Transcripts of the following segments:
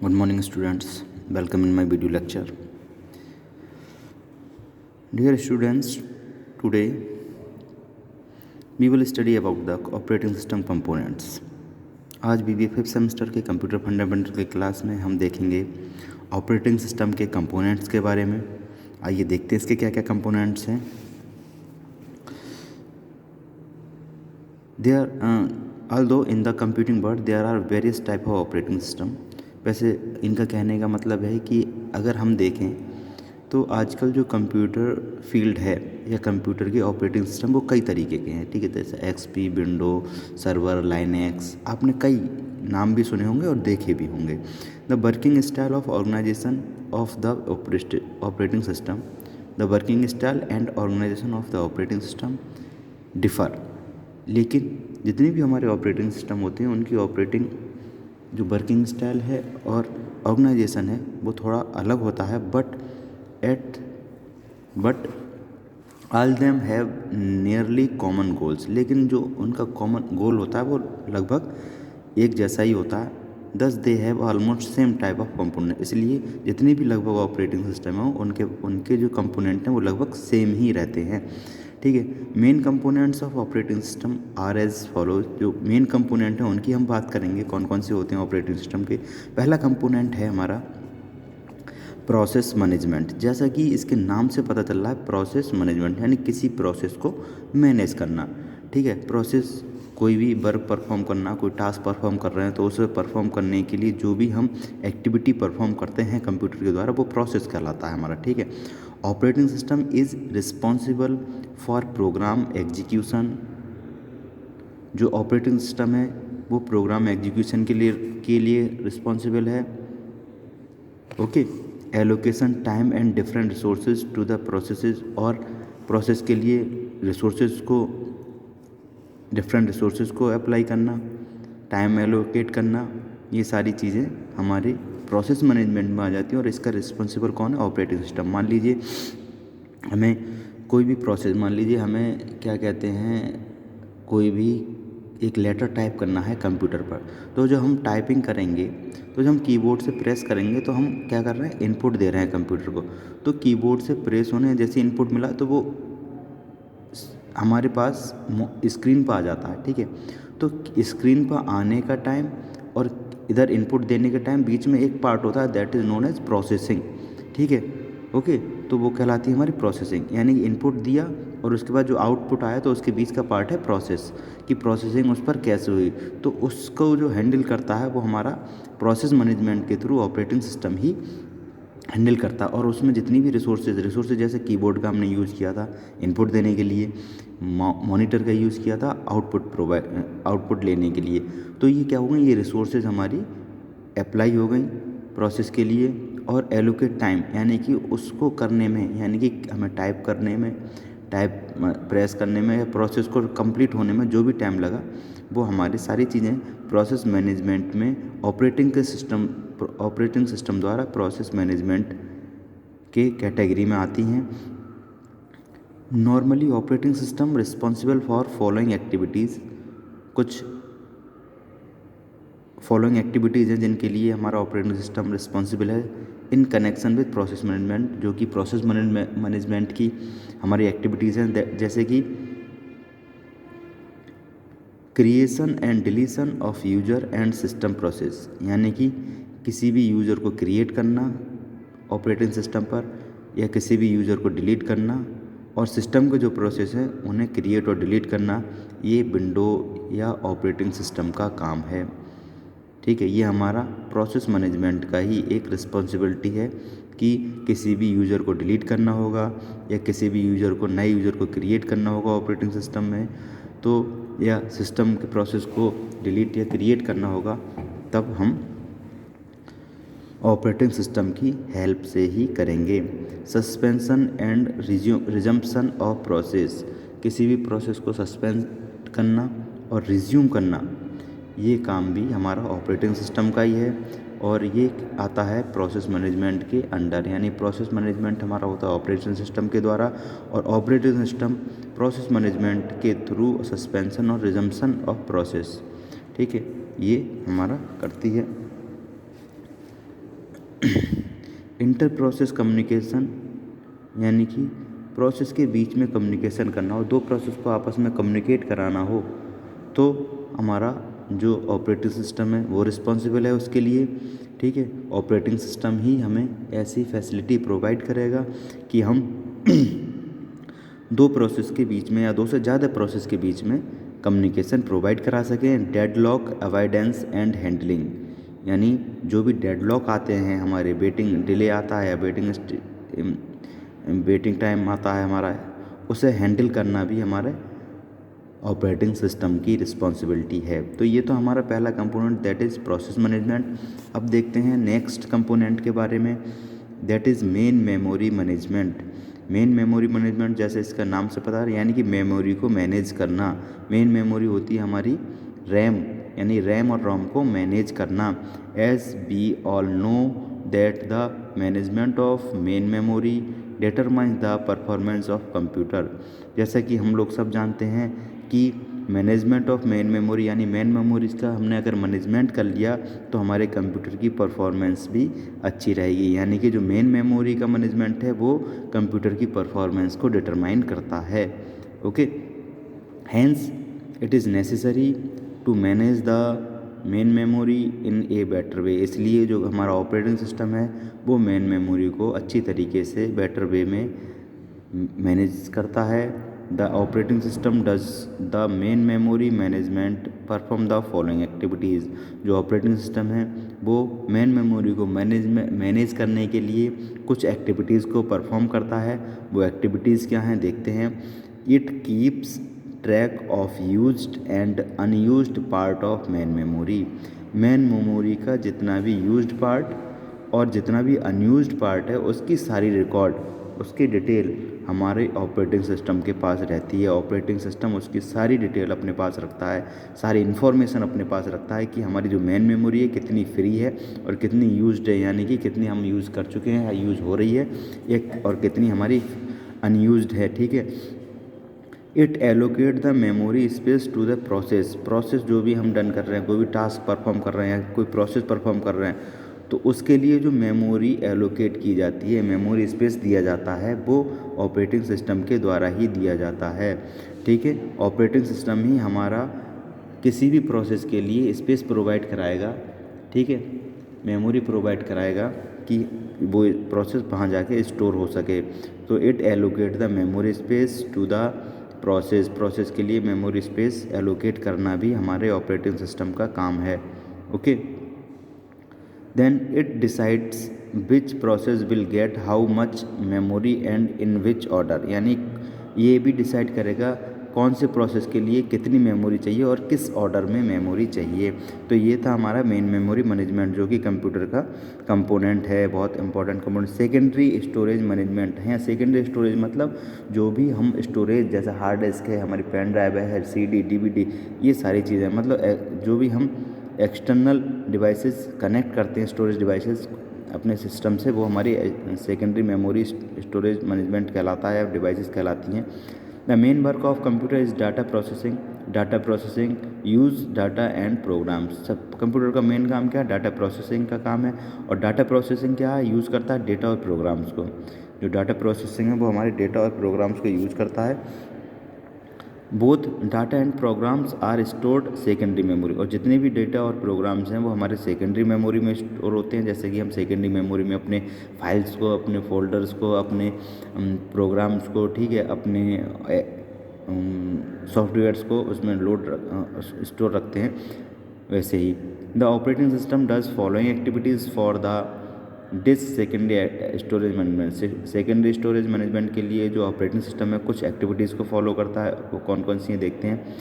Good morning, students. Welcome in my video lecture. Dear students, today we will study about the operating system components. आज BBA 5th semester के computer fundamental के class में हम देखेंगे operating system के components के बारे में। आइए देखते हैं इसके क्या क्या कंपोनेंट्स हैं। Although in the computing world there are various type of operating system, वैसे इनका कहने का मतलब है कि अगर हम देखें तो आजकल जो कंप्यूटर फील्ड है या कंप्यूटर के ऑपरेटिंग सिस्टम वो कई तरीके के हैं, ठीक है। जैसे एक्सपी, विंडो सर्वर, लाइनेक्स, आपने कई नाम भी सुने होंगे और देखे भी होंगे। The working style of organisation of the operating system, the working style and organisation of the operating system differ. लेकिन जितने भी हमारे ऑपरेटिंग सिस्टम होते हैं उनकी ऑपरेटिंग जो वर्किंग स्टाइल है और ऑर्गेनाइजेशन है वो थोड़ा अलग होता है, but all them have nearly common goals. लेकिन जो उनका कॉमन गोल होता है वो लगभग एक जैसा ही होता है। दस they have almost same type of component. इसलिए जितने भी लगभग ऑपरेटिंग सिस्टम हैं उनके जो कंपोनेंट हैं वो लगभग सेम ही रहते हैं, ठीक है। Main components of operating system are as follow. जो मेन कंपोनेंट हैं उनकी हम बात करेंगे कौन कौन से होते हैं ऑपरेटिंग सिस्टम के। पहला कंपोनेंट है हमारा प्रोसेस मैनेजमेंट। जैसा कि इसके नाम से पता चल रहा है, प्रोसेस मैनेजमेंट यानी किसी प्रोसेस को मैनेज करना, ठीक है। प्रोसेस कोई भी वर्क परफॉर्म करना, कोई टास्क परफॉर्म कर रहे हैं तो उसे परफॉर्म करने के लिए जो भी हम एक्टिविटी परफॉर्म करते हैं कंप्यूटर के द्वारा वो प्रोसेस कहलाता है हमारा, ठीक है। Operating system is responsible for program execution. जो ऑपरेटिंग सिस्टम है वो प्रोग्राम एग्जीक्यूशन के लिए रिस्पॉन्सिबल है, okay. Allocation time and different resources to the processes, और प्रोसेस के लिए डिफरेंट रिसोर्सेज को अप्लाई करना, टाइम एलोकेट करना, ये सारी चीज़ें हमारे प्रोसेस मैनेजमेंट में आ जाती हैं। और इसका रिस्पॉन्सिबल कौन है? Operating system. मान लीजिए हमें कोई भी प्रोसेस, मान लीजिए हमें क्या कहते हैं, कोई भी एक लेटर टाइप करना है कंप्यूटर पर, तो जो हम टाइपिंग करेंगे तो जब हम कीबोर्ड से प्रेस करेंगे तो हम क्या कर रहे हैं, इनपुट दे रहे हैं कंप्यूटर को। तो कीबोर्ड से प्रेस होने जैसे इनपुट मिला तो वो हमारे पास स्क्रीन पर आ जाता है, ठीक है। तो स्क्रीन पर आने का टाइम और इधर इनपुट देने के टाइम बीच में एक पार्ट होता है, that is known as processing, ठीक है, ओके। तो वो कहलाती है हमारी प्रोसेसिंग, यानी कि इनपुट दिया और उसके बाद जो आउटपुट आया तो उसके बीच का पार्ट है प्रोसेस, कि प्रोसेसिंग उस पर कैसे हुई। तो उसको जो हैंडल करता है वो हमारा प्रोसेस मैनेजमेंट के थ्रू ऑपरेटिंग सिस्टम ही हैंडल करता है। और उसमें जितनी भी रिसोर्सेज जैसे कीबोर्ड का हमने यूज़ किया था इनपुट देने के लिए, मॉनिटर का यूज़ किया था आउटपुट लेने के लिए, तो ये क्या हो गई, ये रिसोर्सेज हमारी अप्लाई हो गई प्रोसेस के लिए। और एलोकेट टाइम, यानी कि उसको करने में, यानी कि हमें टाइप करने में, प्रेस करने में या प्रोसेस को कंप्लीट होने में जो भी टाइम लगा वो हमारी सारी चीज़ें प्रोसेस मैनेजमेंट में ऑपरेटिंग सिस्टम द्वारा प्रोसेस मैनेजमेंट के कैटेगरी में आती हैं। Normally operating system responsible for following activities. कुछ फॉलोइंग एक्टिविटीज़ हैं जिनके लिए हमारा ऑपरेटिंग सिस्टम रिस्पॉन्सिबल है in connection with process management, जो कि प्रोसेस मैनेजमेंट की हमारी एक्टिविटीज़ हैं, जैसे कि creation and deletion of user and system process, यानी कि किसी भी यूज़र को क्रिएट करना ऑपरेटिंग सिस्टम पर या किसी भी यूज़र को डिलीट करना, और सिस्टम के जो प्रोसेस हैं उन्हें क्रिएट और डिलीट करना, ये विंडो या ऑपरेटिंग सिस्टम का काम है, ठीक है। ये हमारा प्रोसेस मैनेजमेंट का ही एक रिस्पॉन्सिबिलिटी है कि किसी भी यूज़र को डिलीट करना होगा या किसी भी नए यूज़र को क्रिएट करना होगा ऑपरेटिंग सिस्टम में, तो या सिस्टम के प्रोसेस को डिलीट या क्रिएट करना होगा, तब हम ऑपरेटिंग सिस्टम की हेल्प से ही करेंगे। Suspension and resumption of process, किसी भी प्रोसेस को सस्पेंड करना और रिज्यूम करना, ये काम भी हमारा ऑपरेटिंग सिस्टम का ही है। और ये आता है प्रोसेस मैनेजमेंट के अंडर, यानी प्रोसेस मैनेजमेंट हमारा होता है ऑपरेटिंग सिस्टम के द्वारा, और ऑपरेटिंग सिस्टम प्रोसेस मैनेजमेंट के थ्रू सस्पेंशन और रिजम्पशन ऑफ प्रोसेस, ठीक है, ये हमारा करती है। इंटर प्रोसेस कम्युनिकेशन, यानी कि प्रोसेस के बीच में कम्युनिकेशन करना हो, दो प्रोसेस को आपस में कम्युनिकेट कराना हो, तो हमारा जो ऑपरेटिंग सिस्टम है वो रिस्पॉन्सिबल है उसके लिए। ठीक है, ऑपरेटिंग सिस्टम ही हमें ऐसी फैसिलिटी प्रोवाइड करेगा कि हम दो प्रोसेस के बीच में या दो से ज़्यादा प्रोसेस के बीच में कम्युनिकेशन प्रोवाइड करा सकें। डेडलॉक अवॉइडेंस एंड हैंडलिंग, यानी जो भी डेडलॉक आते हैं हमारे, वेटिंग डिले आता है या वेटिंग टाइम आता है हमारा, उसे हैंडल करना भी हमारे ऑपरेटिंग सिस्टम की रिस्पॉन्सिबिलिटी है। तो ये तो हमारा पहला component, that is process management. अब देखते हैं नेक्स्ट कंपोनेंट के बारे में, that is main memory management. Main memory management, जैसे इसका नाम से पता है, यानी कि मेमोरी को मैनेज करना। मेन मेमोरी होती है हमारी रैम, यानी रैम और रोम को मैनेज करना। As we all know that the management of main memory determines the performance of computer. जैसा कि हम लोग सब जानते हैं कि मैनेजमेंट ऑफ मेन मेमोरी, यानी मेन मेमोरीज का हमने अगर मैनेजमेंट कर लिया तो हमारे कंप्यूटर की परफॉर्मेंस भी अच्छी रहेगी। यानी कि जो मेन मेमोरी का मैनेजमेंट है वो कंप्यूटर की परफॉर्मेंस को डिटरमाइन करता है। Okay, hence it is necessary to manage the main memory in a better way. इसलिए जो हमारा ऑपरेटिंग सिस्टम है वो मेन मेमोरी को अच्छी तरीके से बेटर वे में मैनेज करता है। The operating system does the main memory management perform the following activities. जो ऑपरेटिंग सिस्टम है वो मेन मेमोरी को मैनेज करने के लिए कुछ एक्टिविटीज़ को परफॉर्म करता है। वो एक्टिविटीज़ क्या हैं देखते हैं। It keeps track of used and unused part of main memory. Main memory का जितना भी यूज्ड पार्ट और जितना भी अनयूज्ड पार्ट है उसकी सारी रिकॉर्ड, उसकी डिटेल हमारे ऑपरेटिंग सिस्टम के पास रहती है। ऑपरेटिंग सिस्टम उसकी सारी डिटेल अपने पास रखता है, सारी इन्फॉर्मेशन अपने पास रखता है कि हमारी जो मेन मेमोरी है कितनी फ्री है और कितनी यूज्ड है, यानी कि कितनी हम यूज़ कर चुके हैं या यूज़ हो रही है एक, और कितनी हमारी अनयूज्ड है। ठीक है, it allocate the memory space to the process जो भी हम डन कर रहे हैं, कोई भी टास्क परफॉर्म कर रहे हैं, कोई प्रोसेस परफॉर्म कर रहे हैं, तो उसके लिए जो मेमोरी एलोकेट की जाती है, मेमोरी स्पेस दिया जाता है, वो ऑपरेटिंग सिस्टम के द्वारा ही दिया जाता है। ठीक है, ऑपरेटिंग सिस्टम ही हमारा किसी भी प्रोसेस के लिए स्पेस प्रोवाइड कराएगा। ठीक है, मेमोरी प्रोवाइड कराएगा कि वो प्रोसेस वहाँ जाके स्टोर हो सके। तो it allocate the memory space to the process के लिए मेमोरी स्पेस एलोकेट करना भी हमारे ऑपरेटिंग सिस्टम का काम है। Okay, then it decides which process will get how much memory and in which order. यानी ये भी डिसाइड करेगा कौन से प्रोसेस के लिए कितनी मेमोरी चाहिए और किस ऑर्डर में मेमोरी चाहिए। तो ये था हमारा मेन मेमोरी मैनेजमेंट, जो कि कंप्यूटर का कंपोनेंट है, बहुत important component. Secondary storage management है। सेकेंडरी स्टोरेज मतलब जो भी हम स्टोरेज, जैसे हार्ड डिस्क है, हमारी पेन ड्राइव है, CD DVD, ये सारी चीज़ें, मतलब जो भी हम एक्सटर्नल डिवाइसेस कनेक्ट करते हैं, स्टोरेज डिवाइसेस अपने सिस्टम से, वो हमारी सेकेंडरी मेमोरी स्टोरेज मैनेजमेंट कहलाता है, डिवाइसेस कहलाती हैं। The main work of computer is data processing use data and programs. सब कंप्यूटर का मेन काम क्या है? डाटा प्रोसेसिंग का काम है। और डाटा प्रोसेसिंग क्या है? यूज़ करता है डेटा और प्रोग्राम्स को। जो डाटा प्रोसेसिंग है वो हमारे डेटा और प्रोग्राम्स को यूज़ करता है। Both data and programs are stored secondary memory. और जितने भी डेटा और प्रोग्राम्स हैं वो हमारे सेकेंडरी मेमोरी में स्टोर होते हैं। जैसे कि हम सेकेंडरी मेमोरी में अपने फाइल्स को, अपने फोल्डर्स को, अपने प्रोग्राम्स को, ठीक है, अपने सॉफ्टवेयर्स को उसमें स्टोर रखते हैं। वैसे ही the operating system does following activities for the disk secondary storage management. Secondary storage management के लिए जो ऑपरेटिंग सिस्टम है कुछ एक्टिविटीज़ को फॉलो करता है। वो कौन कौन सी हैं देखते हैं।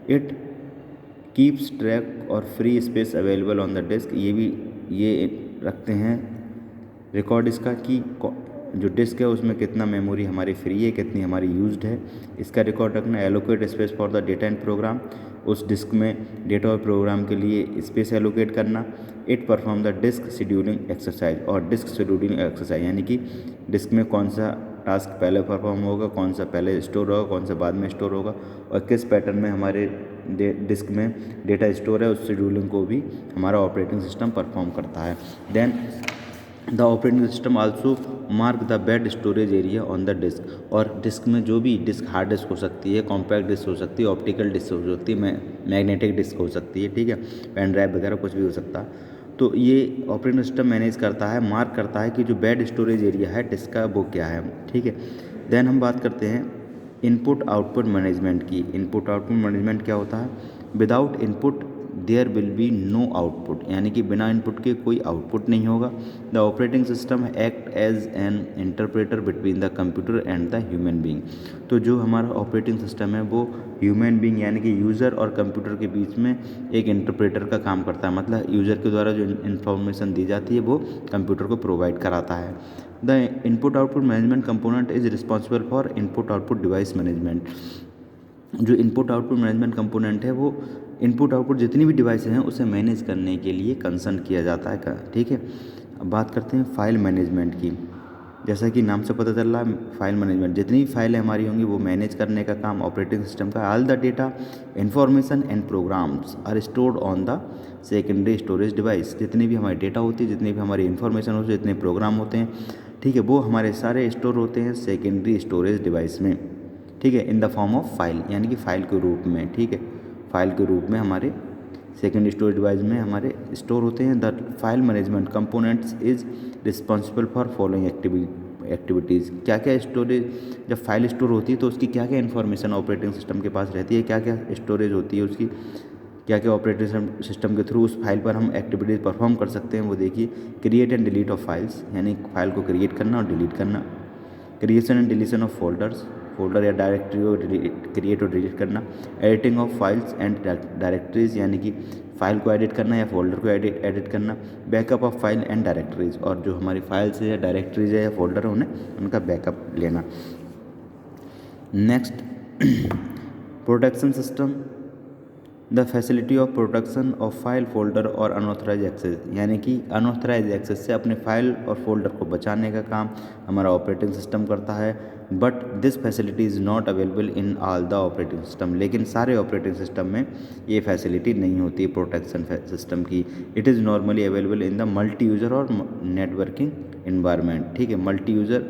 इट कीप्स ट्रैक और free space available on the disk. ये रखते हैं रिकॉर्ड इसका कि जो डिस्क है उसमें कितना मेमोरी हमारी फ्री है, कितनी हमारी यूज्ड है, इसका रिकॉर्ड रखना। Allocate space for the data and program. उस डिस्क में डेटा और प्रोग्राम के लिए स्पेस एलोकेट करना। It perform the disk scheduling exercise. और डिस्क शेड्यूलिंग एक्सरसाइज यानी कि डिस्क में कौन सा टास्क पहले परफॉर्म होगा, कौन सा पहले स्टोर होगा, कौन सा बाद में स्टोर होगा, और किस पैटर्न में हमारे डिस्क में डेटा स्टोर है, उस शेड्यूलिंग को भी हमारा ऑपरेटिंग सिस्टम परफॉर्म करता है। Then the operating system also mark the bad storage area on the disk, और डिस्क में जो भी डिस्क, हार्ड डिस्क हो सकती है, कॉम्पैक्ट डिस्क हो सकती है, ऑप्टिकल डिस्क हो सकती है, मैग्नेटिक डिस्क हो सकती है, ठीक है, पेन ड्राइव वगैरह कुछ भी हो सकता है। तो ये ऑपरेटिंग सिस्टम मैनेज करता है, मार्क करता है कि जो बेड स्टोरेज एरिया है डिस्क का वो क्या है, ठीक है। देन हम बात करते हैं इनपुट आउटपुट मैनेजमेंट की। इनपुट आउटपुट मैनेजमेंट क्या होता है? Without input there will be no output, यानी कि बिना इनपुट के कोई आउटपुट नहीं होगा। The operating system act as an interpreter between the computer and the human being. तो जो हमारा ऑपरेटिंग सिस्टम है वो ह्यूमन बीइंग यानी कि यूज़र और कंप्यूटर के बीच में एक इंटरप्रेटर का काम करता है, मतलब यूज़र के द्वारा जो इन्फॉर्मेशन दी जाती है वो कंप्यूटर को प्रोवाइड कराता है। The input output management component is responsible for input output device management. जो इनपुट आउटपुट मैनेजमेंट कंपोनेंट है वो इनपुट आउटपुट जितनी भी डिवाइस हैं उसे मैनेज करने के लिए कंसर्न किया जाता है, ठीक है। अब बात करते हैं फाइल मैनेजमेंट की। जैसा कि नाम से पता चल रहा है, फाइल मैनेजमेंट, जितनी भी फाइलें हमारी होंगी वो मैनेज करने का काम ऑपरेटिंग सिस्टम का। All the data, information and programs are stored on the secondary storage device. जितनी भी हमारी डेटा होती है, जितनी भी हमारी इन्फॉर्मेशन होती है, जितने प्रोग्राम होते हैं, ठीक है, वो हमारे सारे स्टोर होते हैं सेकेंडरी स्टोरेज डिवाइस में, ठीक है, in the form of file, यानी कि फाइल के रूप में, ठीक है, फाइल के रूप में हमारे सेकेंडरी स्टोरेज डिवाइस में हमारे स्टोर होते हैं। The file management components is responsible for following activities. क्या क्या स्टोरेज, जब फाइल स्टोर होती है तो उसकी क्या क्या इन्फॉर्मेशन ऑपरेटिंग सिस्टम के पास रहती है, क्या क्या स्टोरेज होती है उसकी, क्या क्या ऑपरेटिंग सिस्टम के थ्रू उस फाइल पर हम एक्टिविटीज़ परफॉर्म कर सकते हैं, वो देखिए। Create and delete of files, यानी फाइल को क्रिएट करना और डिलीट करना। Creation and deletion of folders, folder या डायरेक्टरी को क्रिएट और डिलीट करना। Editing of files and directories, यानी कि फाइल को एडिट करना या फोल्डर को एडिट करना। Backup of file and directories, और जो हमारी फाइल्स है या डायरेक्टरीज है या फोल्डर है उन्हें उनका बैकअप लेना। Next, protection system, the facility of protection of file, folder और अनऑथराइज एक्सेस, यानी कि अनऑथराइज एक्सेस से अपने फाइल और फोल्डर को बचाने का काम हमारा ऑपरेटिंग सिस्टम करता है। But this facility is not available in all the operating system, लेकिन सारे ऑपरेटिंग सिस्टम में ये फैसिलिटी नहीं होती प्रोटेक्शन सिस्टम की। It is normally available in the multi user और नेटवर्किंग इन्वायरमेंट, ठीक है। मल्टी यूज़र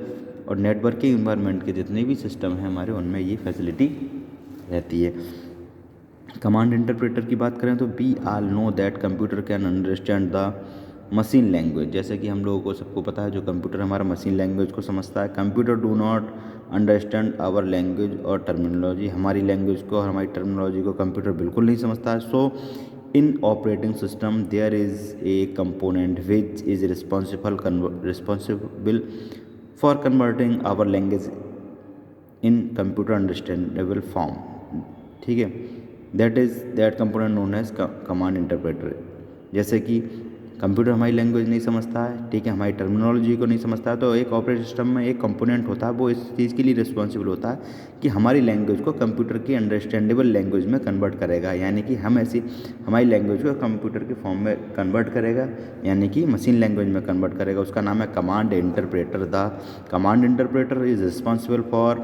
और नेटवर्किंग इन्वायरमेंट के जितने भी सिस्टम हैं हमारे, उनमें ये फैसिलिटी रहती है। कमांड इंटरप्रेटर की बात करें तो we all know that computer can understand the machine language. जैसे कि हम लोगों को सबको पता है जो कंप्यूटर हमारा मशीन लैंग्वेज को समझता है। Computer do not understand our language और टर्मिनोलॉजी, हमारी लैंग्वेज को और हमारी टर्मिनोलॉजी को कंप्यूटर बिल्कुल नहीं समझता है। So in operating system there is a component which is responsible for converting our language in computer understandable form, ठीक है। That component known as command interpreter. जैसे कि कंप्यूटर हमारी लैंग्वेज नहीं समझता है, ठीक है, हमारी टर्मिनोलॉजी को नहीं समझता है, तो एक ऑपरेटिंग सिस्टम में एक कंपोनेंट होता है वो इस चीज़ के लिए रिस्पॉन्सिबल होता है कि हमारी लैंग्वेज को कंप्यूटर की अंडरस्टैंडेबल लैंग्वेज में कन्वर्ट करेगा, यानी कि हम ऐसी हमारी लैंग्वेज को कंप्यूटर के फॉर्म में कन्वर्ट करेगा, यानी कि मशीन लैंग्वेज में कन्वर्ट करेगा। उसका नाम है command interpreter. The command interpreter is responsible for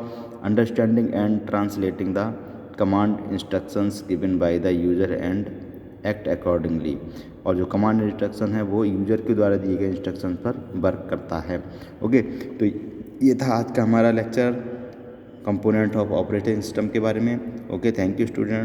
understanding and translating the command instructions given by the user and act accordingly. और जो कमांड इंस्ट्रक्शन है वो यूज़र के द्वारा दिए गए इंस्ट्रक्शन पर वर्क करता है। ओके, तो ये था आज का हमारा lecture component of operating system के बारे में। Okay, thank you student.